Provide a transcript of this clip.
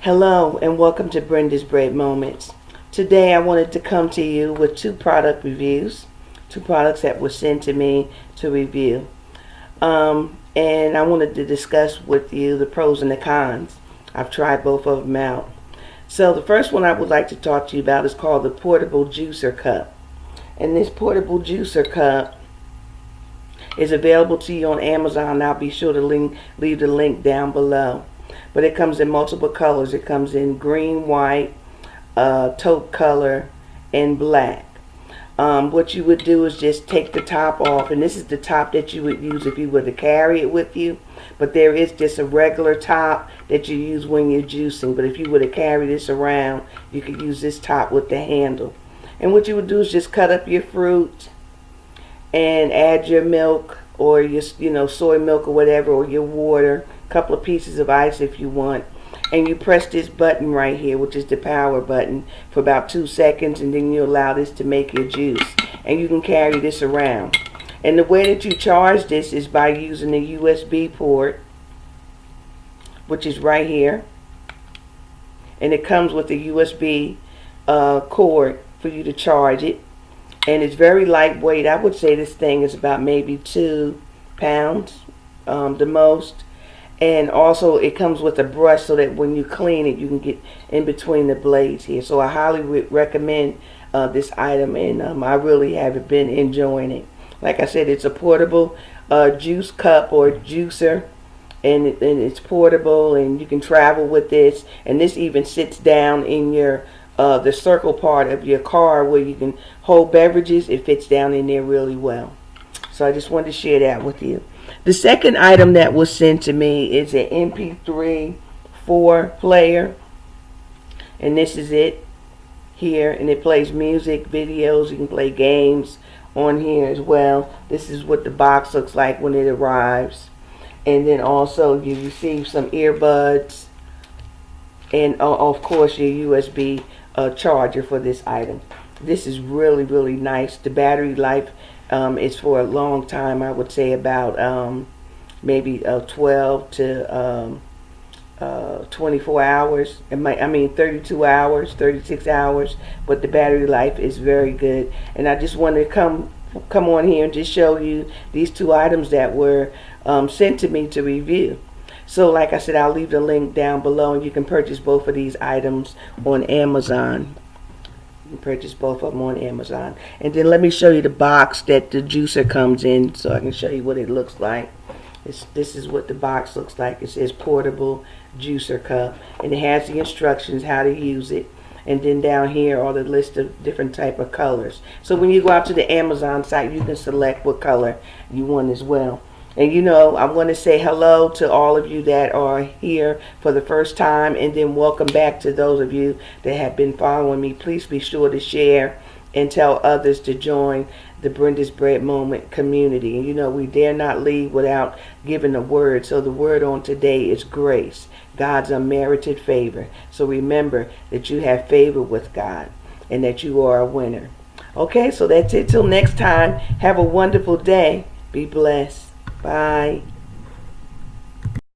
Hello and welcome to Brenda's Bread Moments. Today I wanted to come to you with two product reviews, two products that were sent to me to review. And I wanted to discuss with you the pros and the cons. I've tried both of them out. So the first one I would like to talk to you about is called the Portable Juicer Cup. And this Portable Juicer Cup is available to you on Amazon. I'll be sure to leave the link down below. But it comes in multiple colors. It comes in green, white, taupe color, and black. What you would do is just take the top off, and this is the top that you would use if you were to carry it with you. But there is just a regular top that you use when you're juicing. But if you were to carry this around, you could use this top with the handle. And what you would do is just cut up your fruit and add your milk or your soy milk or whatever, or your water, a couple of pieces of ice if you want, and you press this button right here, which is the power button, for about 2 seconds, and then you allow this to make your juice, and you can carry this around. And the way that you charge this is by using the USB port, which is right here, and it comes with a USB cord for you to charge it. And it's very lightweight. I would say this thing is about maybe 2 pounds, the most. And also it comes with a brush so that when you clean it, you can get in between the blades here. So I highly recommend this item, and I really have been enjoying it. Like I said, it's a portable juice cup or juicer, and it's portable, and you can travel with this. And this even sits down in your the circle part of your car where you can hold beverages. It fits down in there really well. So I just wanted to share that with you. The second item that was sent to me is an MP3 player, and this is it here, and it plays music, videos. You can play games on here as well. This is what the box looks like when it arrives, and then also you receive some earbuds, and of course your USB charger for this item. This is really, really nice. The battery life is for a long time. I would say about maybe 12 to 24 hours. 32 hours, 36 hours. But the battery life is very good. And I just wanted to come on here and just show you these two items that were sent to me to review. So like I said, I'll leave the link down below, and you can purchase both of these items on Amazon. You can purchase both of them on Amazon. And then let me show you the box that the juicer comes in, so I can show you what it looks like. This is what the box looks like. It says Portable Juicer Cup, and it has the instructions how to use it. And then down here are the list of different type of colors. So when you go out to the Amazon site, you can select what color you want as well. And I'm going to say hello to all of you that are here for the first time, and then welcome back to those of you that have been following me. Please be sure to share and tell others to join the Brenda's Bread Moment community. And we dare not leave without giving a word. So the word on today is grace, God's unmerited favor. So remember that you have favor with God and that you are a winner. Okay, so that's it. Till next time, have a wonderful day. Be blessed. Bye.